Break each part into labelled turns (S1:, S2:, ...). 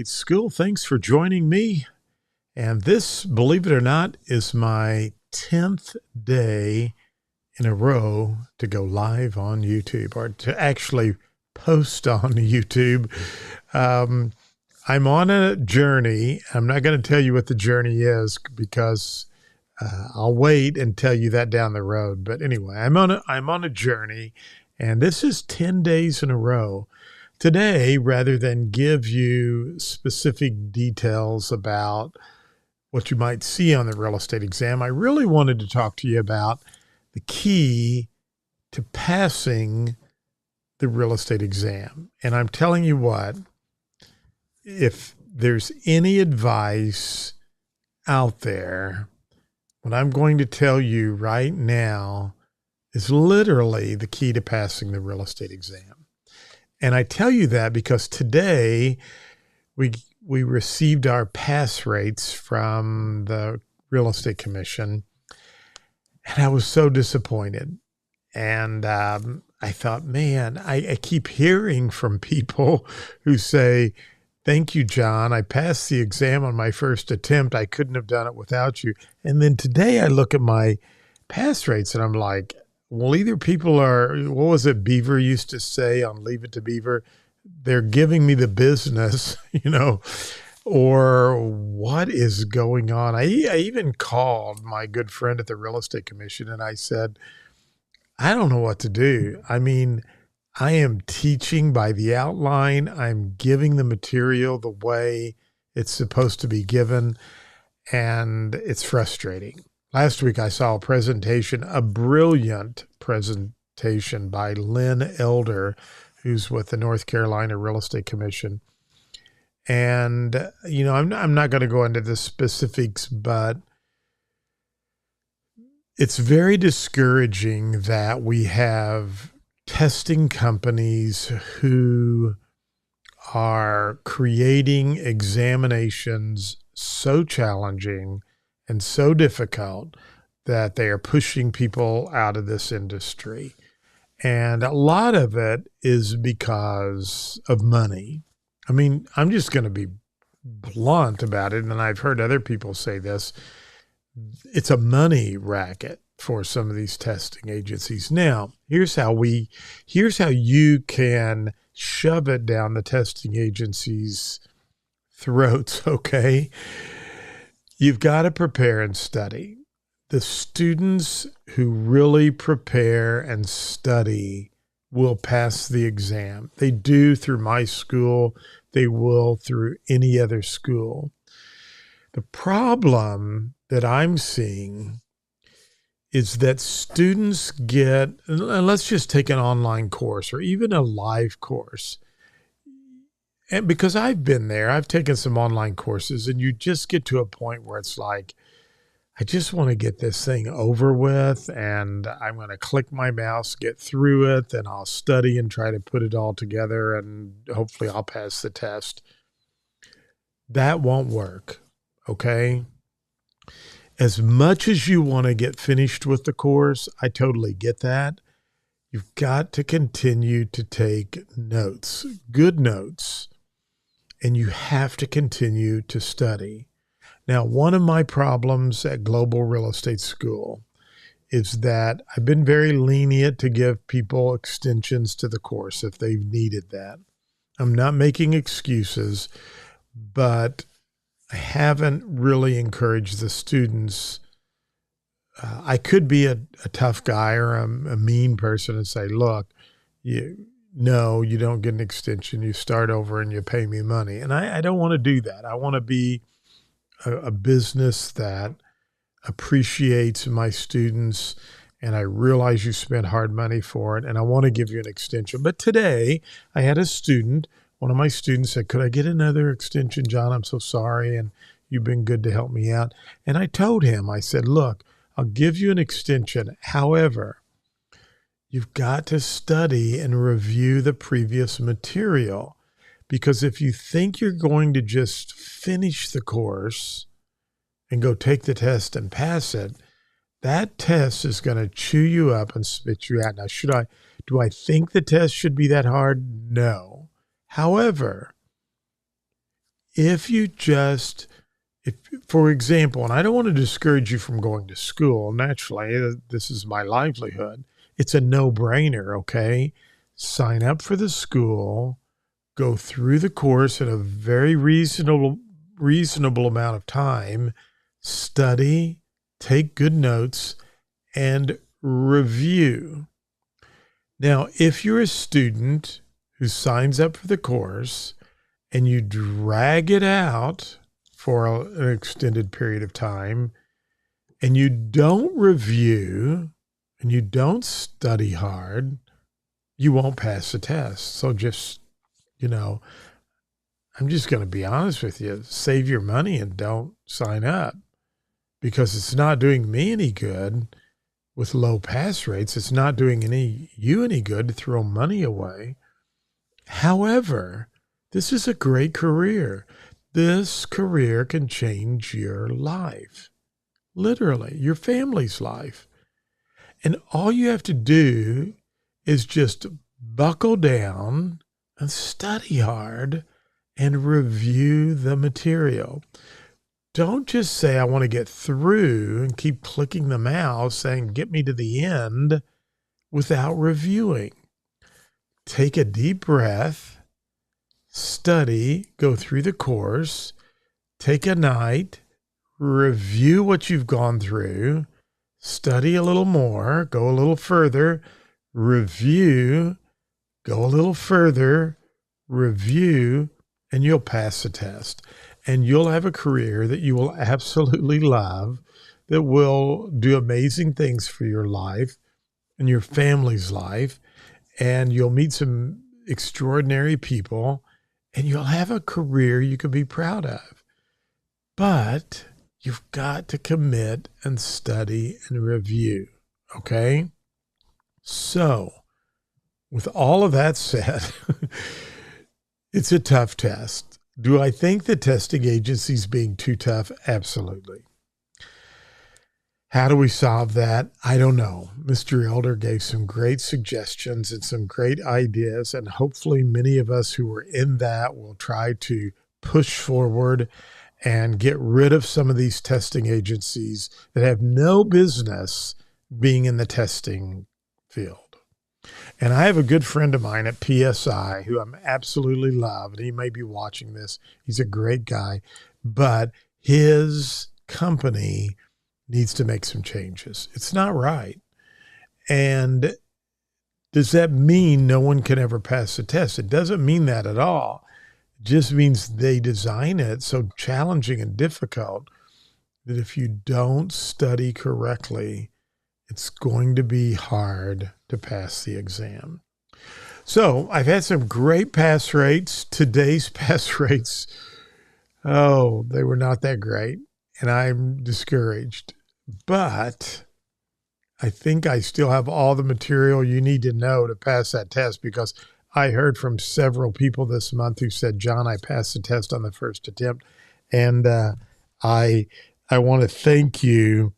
S1: School. Thanks for joining me. And this, believe it or not, is my 10th day in a row to go live on YouTube or to actually post on YouTube. Um, I'm on a journey. I'm not going to tell you what the journey is because I'll wait and tell you that down the road. But anyway, I'm on a journey, and this is 10 days in a row. Today, rather than give you specific details about what you might see on the real estate exam, I really wanted to talk to you about the key to passing the real estate exam. And I'm telling you what, if there's any advice out there, what I'm going to tell you right now is literally the key to passing the real estate exam. And I tell you that because today we received our pass rates from the Real Estate Commission, and I was so disappointed. And I thought, man, I keep hearing from people who say, "Thank you, John. I passed the exam on my first attempt. I couldn't have done it without you." And then today I look at my pass rates and I'm like, well, either people are, what was it Beaver used to say on Leave It to Beaver? They're giving me the business, or what is going on? I even called my good friend at the Real Estate Commission and I said, I don't know what to do. I mean, I am teaching by the outline. I'm giving the material the way it's supposed to be given, and it's frustrating. Last week, I saw a brilliant presentation by Lynn Elder, who's with the North Carolina Real Estate Commission. And, I'm not going to go into the specifics, but it's very discouraging that we have testing companies who are creating examinations so challenging and so difficult that they are pushing people out of this industry. And a lot of it is because of money. I mean, I'm just going to be blunt about it, and I've heard other people say this. It's a money racket for some of these testing agencies. Now, here's how you can shove it down the testing agencies' throats, okay? You've got to prepare and study. The students who really prepare and study will pass the exam. They do through my school. They will through any other school. The problem that I'm seeing is that students get, and let's just take an online course or even a live course. And because I've been there, I've taken some online courses, and you just get to a point where it's like, I just want to get this thing over with, and I'm going to click my mouse, get through it, then I'll study and try to put it all together, and hopefully I'll pass the test. That won't work, okay? As much as you want to get finished with the course, I totally get that. You've got to continue to take notes, good notes, and you have to continue to study. Now, one of my problems at Global Real Estate School is that I've been very lenient to give people extensions to the course if they've needed that. I'm not making excuses, but I haven't really encouraged the students. I could be a tough guy or a mean person and say, look, no, you don't get an extension. You start over and you pay me money. And I don't want to do that. I want to be a business that appreciates my students, and I realize you spent hard money for it, and I want to give you an extension. But today I had a student, one of my students said, could I get another extension, John? I'm so sorry, and you've been good to help me out. And I told him, I said, look, I'll give you an extension. However, you've got to study and review the previous material, because if you think you're going to just finish the course and go take the test and pass it, that test is going to chew you up and spit you out. Now, do I think the test should be that hard? No. However, if you just, if, for example, and I don't want to discourage you from going to school, naturally, this is my livelihood. It's a no-brainer, okay? Sign up for the school, go through the course in a very reasonable amount of time, study, take good notes, and review. Now, if you're a student who signs up for the course and you drag it out for an extended period of time and you don't review and you don't study hard, you won't pass the test. So just, I'm just going to be honest with you, save your money and don't sign up, because it's not doing me any good with low pass rates. It's not doing you any good to throw money away. However, this is a great career. This career can change your life, literally, your family's life. And all you have to do is just buckle down and study hard and review the material. Don't just say, I want to get through and keep clicking the mouse saying, get me to the end without reviewing. Take a deep breath, study, go through the course, take a night, review what you've gone through, study a little more, go a little further, review, go a little further, review, and you'll pass the test. And you'll have a career that you will absolutely love, that will do amazing things for your life and your family's life. And you'll meet some extraordinary people, and you'll have a career you can be proud of. But you've got to commit and study and review, okay? So, with all of that said, it's a tough test. Do I think the testing agency's being too tough? Absolutely. How do we solve that? I don't know. Mr. Elder gave some great suggestions and some great ideas, and hopefully many of us who were in that will try to push forward and get rid of some of these testing agencies that have no business being in the testing field. And I have a good friend of mine at PSI who I'm absolutely love, and he may be watching this. He's a great guy, but his company needs to make some changes. It's not right. And does that mean no one can ever pass the test? It doesn't mean that at all. It just means they design it so challenging and difficult that if you don't study correctly, it's going to be hard to pass the exam. So I've had some great pass rates. Today's pass rates, they were not that great, and I'm discouraged. But I think I still have all the material you need to know to pass that test, because I heard from several people this month who said, John, I passed the test on the first attempt. And I want to thank you.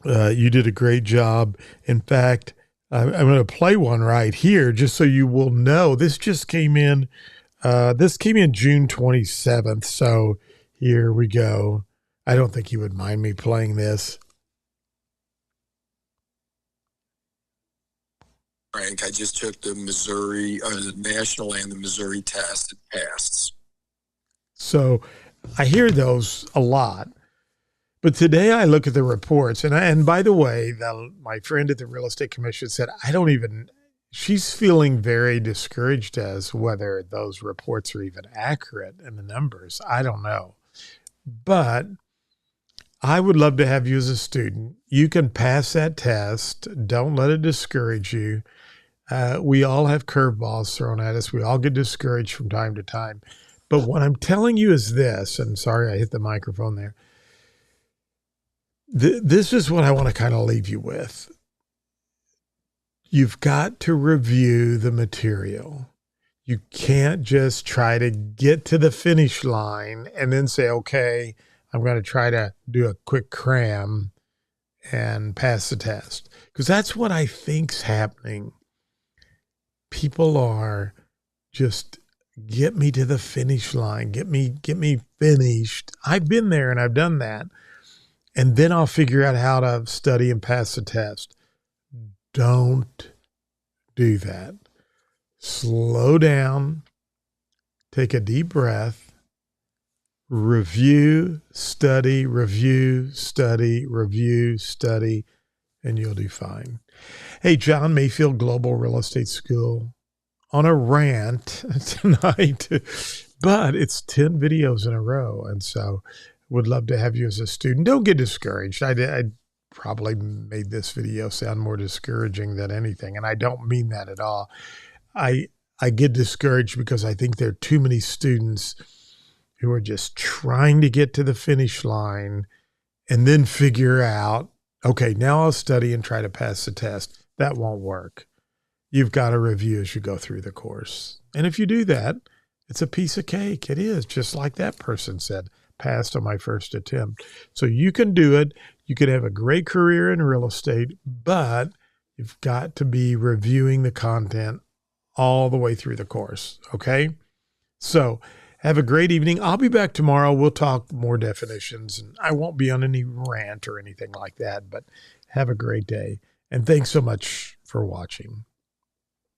S1: You did a great job. In fact, I'm going to play one right here just so you will know. This just came in. This came in June 27th. So here we go. I don't think you would mind me playing this.
S2: Frank, I just took the Missouri, the national and the Missouri test. It passed.
S1: So I hear those a lot. But today I look at the reports, and by the way, my friend at the Real Estate Commission said, she's feeling very discouraged as whether those reports are even accurate in the numbers. I don't know. But I would love to have you as a student. You can pass that test. Don't let it discourage you. We all have curveballs thrown at us. We all get discouraged from time to time. But what I'm telling you is this, and sorry I hit the microphone there. This is what I want to kind of leave you with. You've got to review the material. You can't just try to get to the finish line and then say, okay, I'm going to try to do a quick cram and pass the test. Because that's what I think's happening. People are just get me to the finish line, get me finished. I've been there and I've done that. And then I'll figure out how to study and pass the test. Don't do that. Slow down, take a deep breath, review, study, and you'll do fine. Hey, John Mayfield Global Real Estate School on a rant tonight, but it's 10 videos in a row. And so would love to have you as a student. Don't get discouraged. I probably made this video sound more discouraging than anything, and I don't mean that at all. I get discouraged because I think there are too many students who are just trying to get to the finish line and then figure out, okay, now I'll study and try to pass the test. That won't work. You've got to review as you go through the course. And if you do that, it's a piece of cake. It is, just like that person said, passed on my first attempt. So you can do it. You could have a great career in real estate, but you've got to be reviewing the content all the way through the course. Okay? So have a great evening. I'll be back tomorrow. We'll talk more definitions, and I won't be on any rant or anything like that, but have a great day. And thanks so much for watching.